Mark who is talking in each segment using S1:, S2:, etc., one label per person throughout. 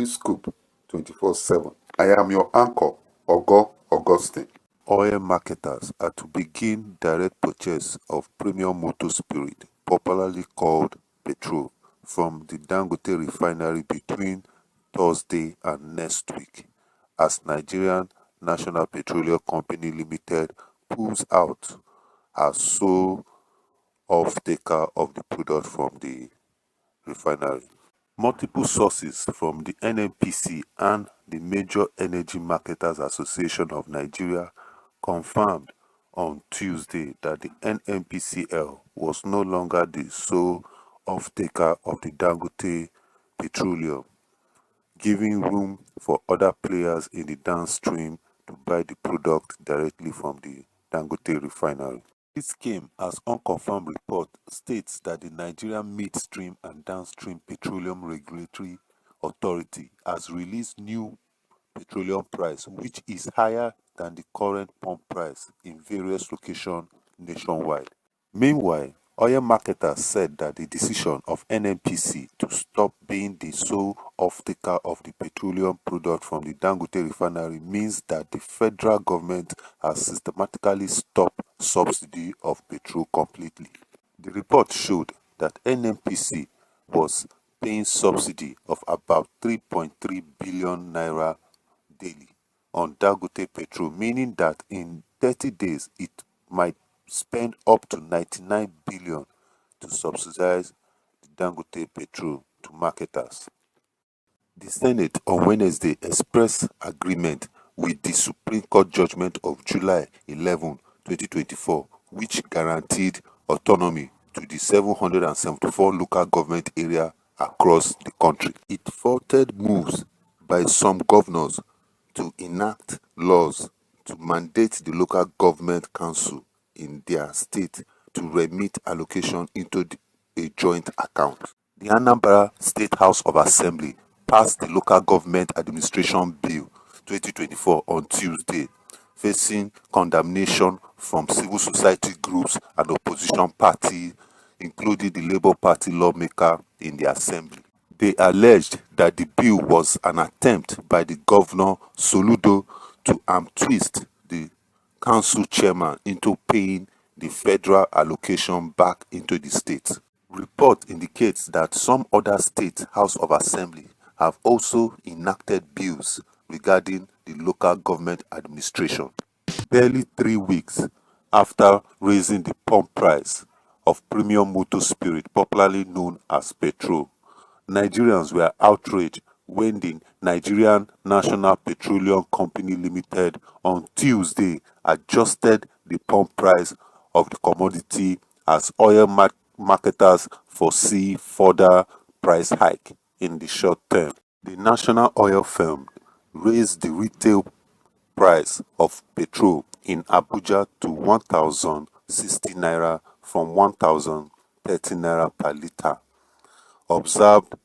S1: Morning Scoop 24/7. I am your anchor, Augustine. Oil marketers are to begin direct purchase of premium motor spirit, popularly called Petrol, from the Dangote Refinery between Thursday and next week, as Nigerian National Petroleum Company Limited pulls out as sole off-taker of the product from the refinery. Multiple sources from the NNPC and the Major Energy Marketers Association of Nigeria confirmed on Tuesday that the NNPCL was no longer the sole off-taker of the Dangote Petroleum, giving room for other players in the downstream to buy the product directly from the Dangote refinery. This came as unconfirmed report states that the Nigerian Midstream and Downstream Petroleum Regulatory Authority has released new petroleum price which is higher than the current pump price in various locations nationwide. Meanwhile, oil marketers said that the decision of NNPC to stop being the sole off-taker of the petroleum product from the Dangote refinery means that the federal government has systematically stopped subsidy of petrol completely. The report showed that NNPC was paying subsidy of about 3.3 billion naira daily on Dangote petrol, meaning that in 30 days it might spend up to 99 billion to subsidize the Dangote petrol to marketers. The Senate on Wednesday expressed agreement with the Supreme Court judgment of July 11, 2024, which guaranteed autonomy to the 774 local government areas across the country. It faulted moves by some governors to enact laws to mandate the local government council in their state to remit allocation into a joint account. The Anambra State House of Assembly passed the Local Government Administration Bill 2024 on Tuesday, facing condemnation from civil society groups and opposition parties, including the Labour Party lawmaker in the assembly. They alleged that the bill was an attempt by the governor Soludo to arm twist the council chairman into paying the federal allocation back into the state. Report indicates that some other state House of Assembly have also enacted bills regarding the local government administration. Barely 3 weeks after raising the pump price of premium motor spirit, popularly known as petrol, Nigerians were outraged when the Nigerian National Petroleum Company Limited on Tuesday adjusted the pump price of the commodity as oil marketers foresee further price hike in the short term. The national oil firm raised the retail price of petrol in Abuja to 1,060 naira from 1,030 naira per litre, observed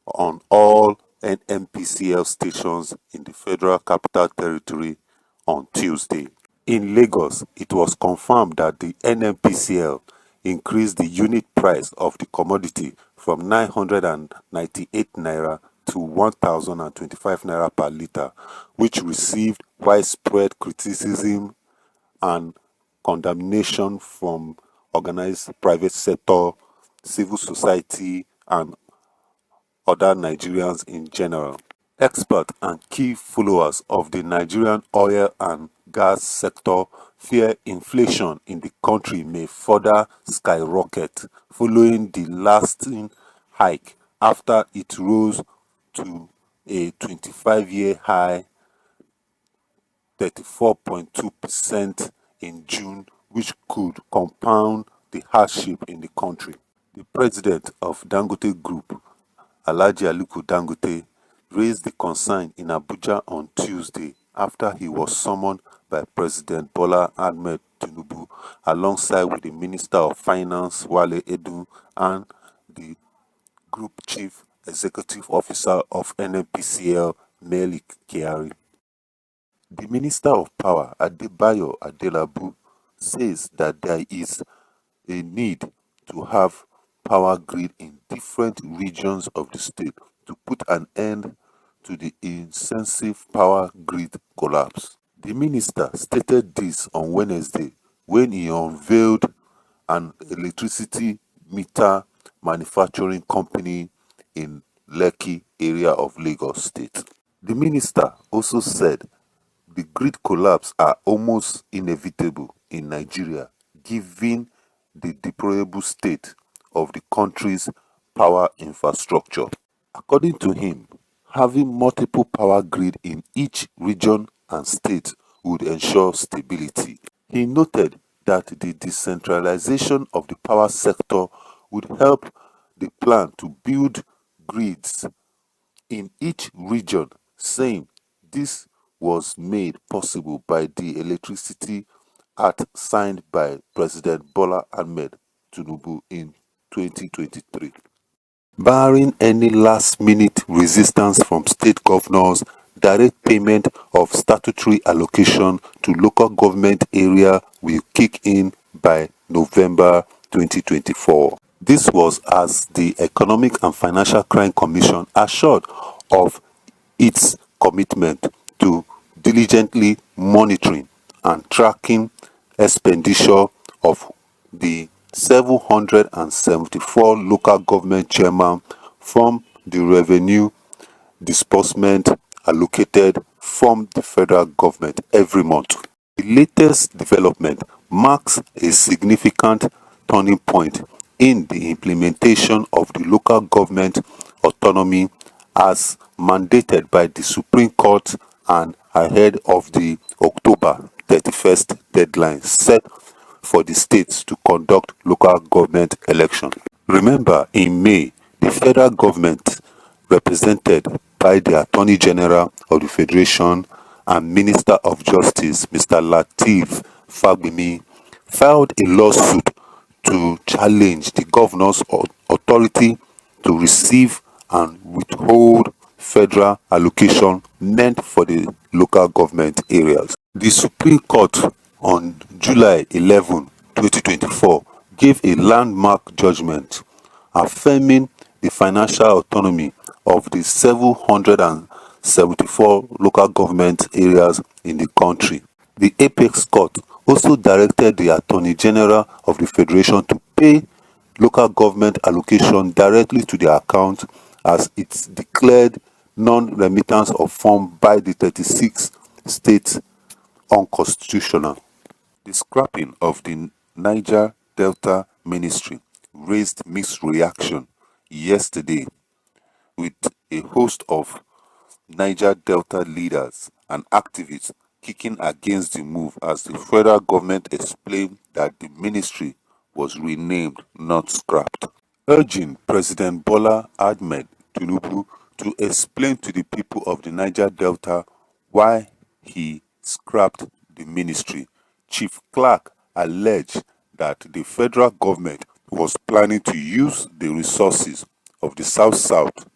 S1: on all NNPCL stations in the Federal Capital Territory on Tuesday. In Lagos, it was confirmed that the NNPCL increased the unit price of the commodity from 998 naira to 1,025 naira per litre, which received widespread criticism and condemnation from organized private sector, civil society, and other Nigerians in general. Experts and key followers of the Nigerian oil and gas sector fear inflation in the country may further skyrocket following the lasting hike after it rose to a 25-year high 34.2% in June, which could compound the hardship in the country. The president of Dangote Group, Alhaji Aliko Dangote, raised the concern in Abuja on Tuesday after he was summoned by President Bola Ahmed Tinubu alongside with the Minister of Finance Wale Edun and the Group Chief Executive Officer of NNPCL Melik Kyari. The Minister of Power Adebayo Adelabu says that there is a need to have power grid in different regions of the state to put an end to the intensive power grid collapse. The minister stated this on Wednesday when he unveiled an electricity meter manufacturing company in Lekki area of Lagos State. The minister also said the grid collapse are almost inevitable in Nigeria given the deplorable state of the country's power infrastructure. According to him, having multiple power grid in each region and state would ensure stability. He noted that the decentralization of the power sector would help the plan to build grids in each region, saying this was made possible by the Electricity Act signed by President Bola Ahmed Tinubu in 2023. Barring any last-minute resistance from state governors, direct payment of statutory allocation to local government area will kick in by November 2024. This was as the Economic and Financial Crime Commission assured of its commitment to diligently monitoring and tracking expenditure of the 774 local government chairmen from the revenue disbursement allocated from the federal government every month. The latest development marks a significant turning point in the implementation of the local government autonomy as mandated by the Supreme Court and ahead of the October 31st deadline set for the states to conduct local government elections. Remember, in May, the federal government, represented by the Attorney General of the Federation and Minister of Justice, Mr. Lateef Fagbemi, filed a lawsuit to challenge the governor's authority to receive and withhold federal allocation meant for the local government areas. The Supreme Court on July 11, 2024 gave a landmark judgment affirming the financial autonomy of the 774 local government areas in the country. The Apex Court also directed the Attorney General of the Federation to pay local government allocation directly to their account as it's declared non-remittance of funds by the 36 states unconstitutional. The scrapping of the Niger Delta Ministry raised mixed reaction yesterday with a host of Niger Delta leaders and activists kicking against the move as the federal government explained that the ministry was renamed, not scrapped, urging President Bola Ahmed Tinubu to explain to the people of the Niger Delta why he scrapped the ministry. Chief Clark alleged that the federal government was planning to use the resources of the South-South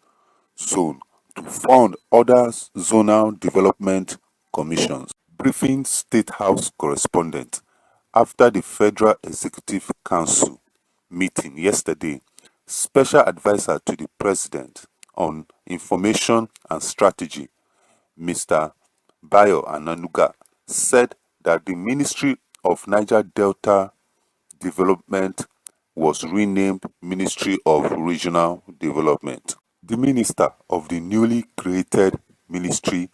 S1: zone to fund other zonal development commissions. Briefing State House correspondent after the Federal Executive Council meeting yesterday, Special Advisor to the President on Information and Strategy, Mr. Bayo Ananuga, said that the Ministry of Niger Delta Development was renamed Ministry of Regional Development. The minister of the newly created Ministry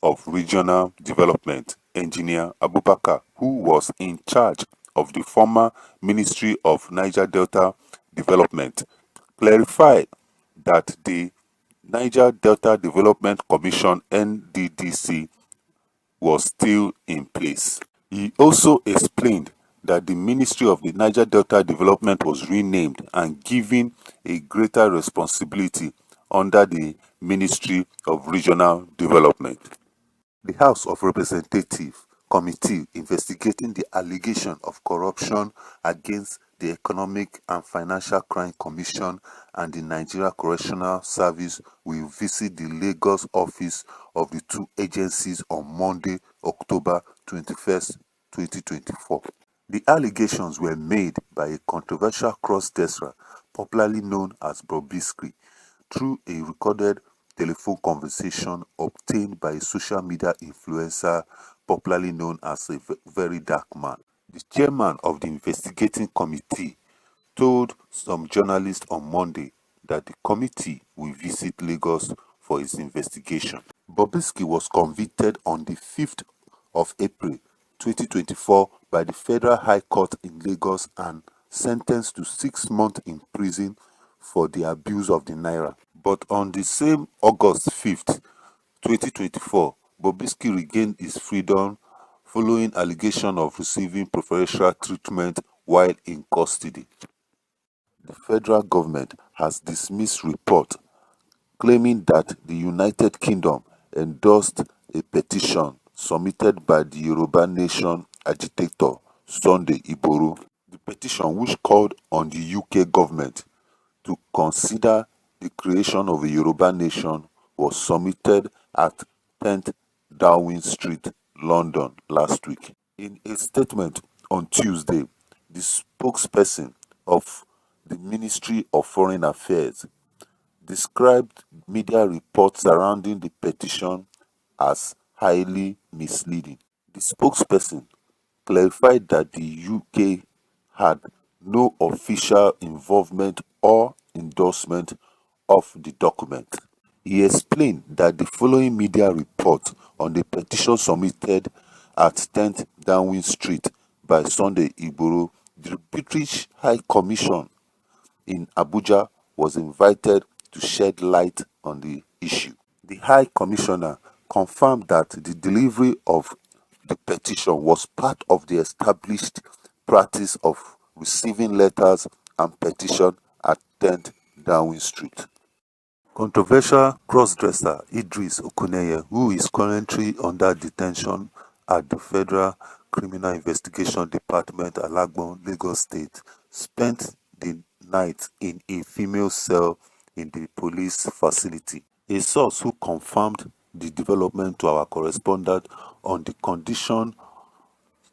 S1: of Regional Development, Engineer Abubakar, who was in charge of the former Ministry of Niger Delta Development, clarified that the Niger Delta Development Commission (NDDC) was still in place. He also explained that the Ministry of the Niger Delta Development was renamed and given a greater responsibility under the Ministry of Regional Development. The House of Representatives Committee investigating the allegation of corruption against the Economic and Financial Crime Commission and the Nigeria Correctional Service will visit the Lagos office of the two agencies on Monday, October 21st, 2024. The allegations were made by a controversial cross-dresser popularly known as Bobrisky through a recorded telephone conversation obtained by a social media influencer popularly known as a very dark man. The chairman of the investigating committee told some journalists on Monday that the committee will visit Lagos for its investigation. Bobrisky was convicted on the 5th of April 2024 by the Federal High Court in Lagos and sentenced to 6 months in prison for the abuse of the naira. But on the same August 5th, 2024, Bobrisky regained his freedom following allegation of receiving preferential treatment while in custody. The federal government has dismissed reports claiming that the United Kingdom endorsed a petition submitted by the Yoruba Nation agitator Sunday Igboho. The petition, which called on the UK government to consider the creation of a Yoruba nation, was submitted at 10th Downing Street, London last week. In a statement on Tuesday, the spokesperson of the Ministry of Foreign Affairs described media reports surrounding the petition as highly misleading. The spokesperson clarified that the UK had no official involvement or endorsement of the document. He explained that the following media report on the petition submitted at 10th Downing Street by Sunday Igboho, the British High Commission in Abuja was invited to shed light on the issue. The High Commissioner confirmed that the delivery of the petition was part of the established practice of receiving letters and petitions at 10th Downing Street. Controversial crossdresser Idris Okuneye, who is currently under detention at the Federal Criminal Investigation Department, Alagbon, Lagos State, spent the night in a female cell in the police facility. A source who confirmed the development to our correspondent on the condition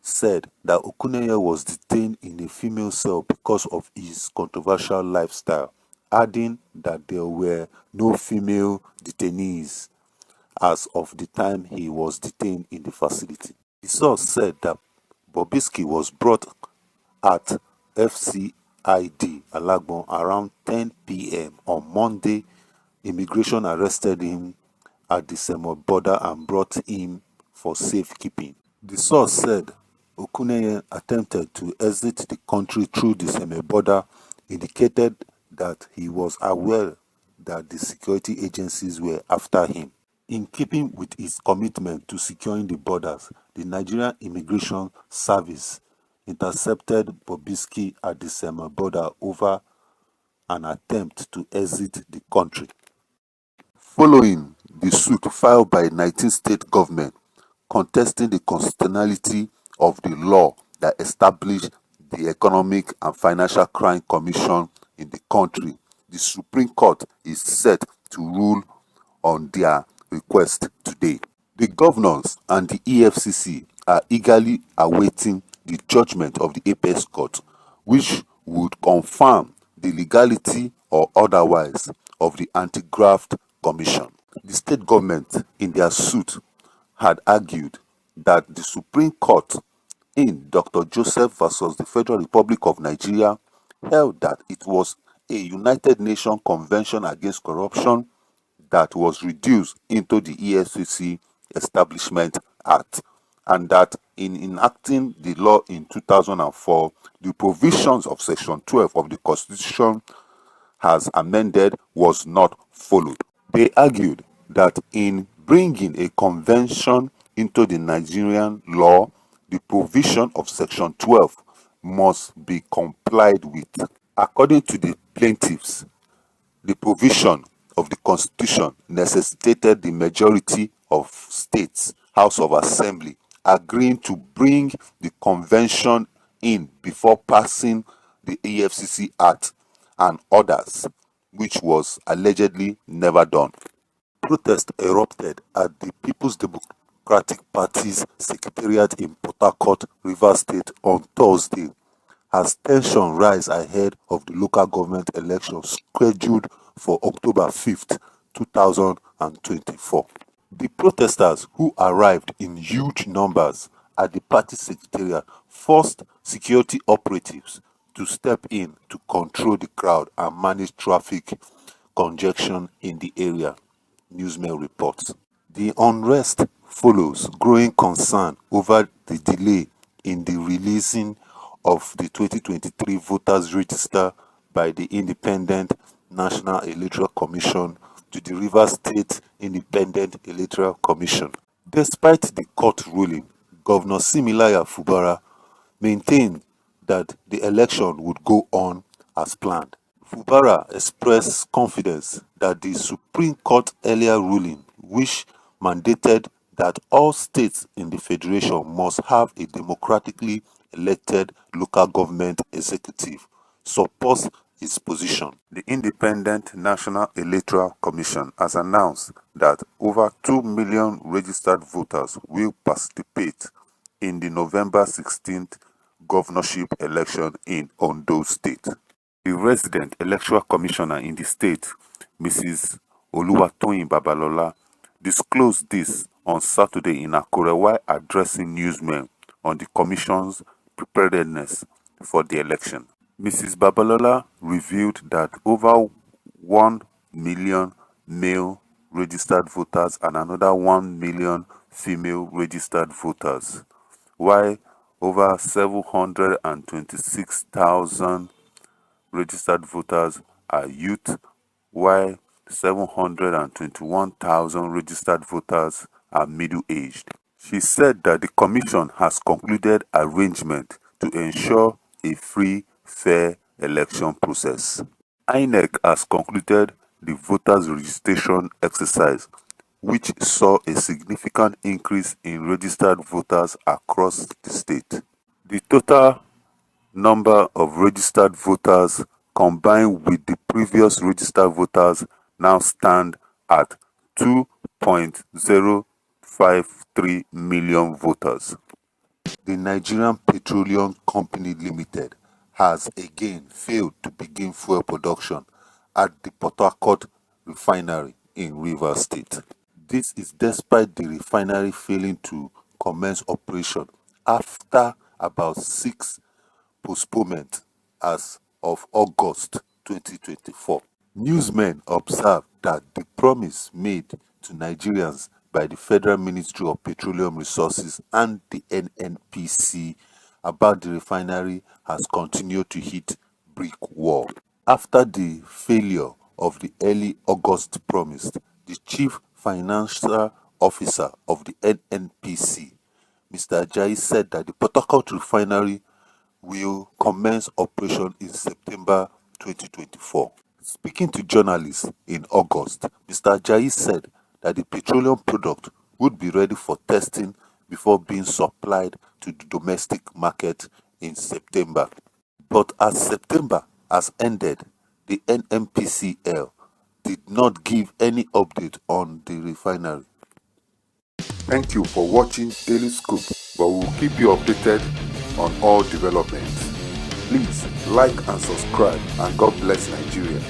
S1: said that Okuneye was detained in a female cell because of his controversial lifestyle, adding that there were no female detainees as of the time he was detained in the facility. The source said that Bobrisky was brought at FCID Alagbon around 10 p.m. on Monday. Immigration arrested him at the Semo border and brought him for safekeeping. The source said Okuneye attempted to exit the country through the Seme border, indicated that he was aware that the security agencies were after him. In keeping with its commitment to securing the borders, the Nigerian Immigration Service intercepted Bobrisky at the Seme border over an attempt to exit the country. Following the suit filed by 19 state governments contesting the constitutionality of the law that established the Economic and Financial Crime Commission in the country, the Supreme Court is set to rule on their request today. The governors and the EFCC are eagerly awaiting the judgment of the Apex Court, which would confirm the legality or otherwise of the Anti-Graft Commission. The state government, in their suit, had argued that the Supreme Court in Dr. Joseph versus the Federal Republic of Nigeria held that it was a United Nations Convention Against Corruption that was reduced into the EFCC Establishment Act, and that in enacting the law in 2004, the provisions of Section 12 of the Constitution as amended was not followed. They argued that in bringing a convention into the Nigerian law, the provision of Section 12 must be complied with. According to the plaintiffs, the provision of the Constitution necessitated the majority of states' House of Assembly agreeing to bring the convention in before passing the EFCC Act and others, which was allegedly never done. Protest erupted at the People's Democratic Party's secretariat in Port Harcourt, Rivers State on Thursday, as tension rise ahead of the local government elections scheduled for October 5th, 2024. The protesters, who arrived in huge numbers at the party secretariat, forced security operatives to step in to control the crowd and manage traffic congestion in the area, Newsmail reports. The unrest follows growing concern over the delay in the releasing of the 2023 voters' register by the Independent National Electoral Commission to the Rivers State Independent Electoral Commission. Despite the court ruling, Governor Similaya Fubara maintained that the election would go on as planned. Fubara expressed confidence that the Supreme Court earlier ruling, which mandated that all states in the federation must have a democratically elected local government executive, supports his position. The Independent National Electoral Commission has announced that over 2 million registered voters will participate in the November 16th governorship election in Ondo State. The resident electoral commissioner in the state, Mrs. Oluwatoyin Babalola, disclosed this on Saturday in Akure while addressing newsmen on the commission's preparedness for the election. Mrs. Babalola revealed that over 1 million male registered voters and another 1 million female registered voters, while over 726,000 registered voters are youth, while 721,000 registered voters are middle-aged. She said that the Commission has concluded arrangements to ensure a free, fair election process. INEC has concluded the voters' registration exercise, which saw a significant increase in registered voters across the state. The total number of registered voters combined with the previous registered voters now stand at 2.053 million voters. The Nigerian Petroleum Company Limited has again failed to begin fuel production at the Port Harcourt Refinery in Rivers State. This is despite the refinery failing to commence operation after about 6 postponements as of August 2024. Newsmen observed that the promise made to Nigerians by the Federal Ministry of Petroleum Resources and the NNPC about the refinery has continued to hit brick wall. After the failure of the early August promise, the Chief Financial Officer of the NNPC, Mr. Ajayi, said that the Port Harcourt Refinery will commence operation in September 2024. Speaking to journalists in August, Mr. Ajayi said that the petroleum product would be ready for testing before being supplied to the domestic market in September. But as September has ended, the NNPCL did not give any update on the refinery. Thank you for watching Daily Scoop, but we will keep you updated on all developments. Please like and subscribe, and God bless Nigeria.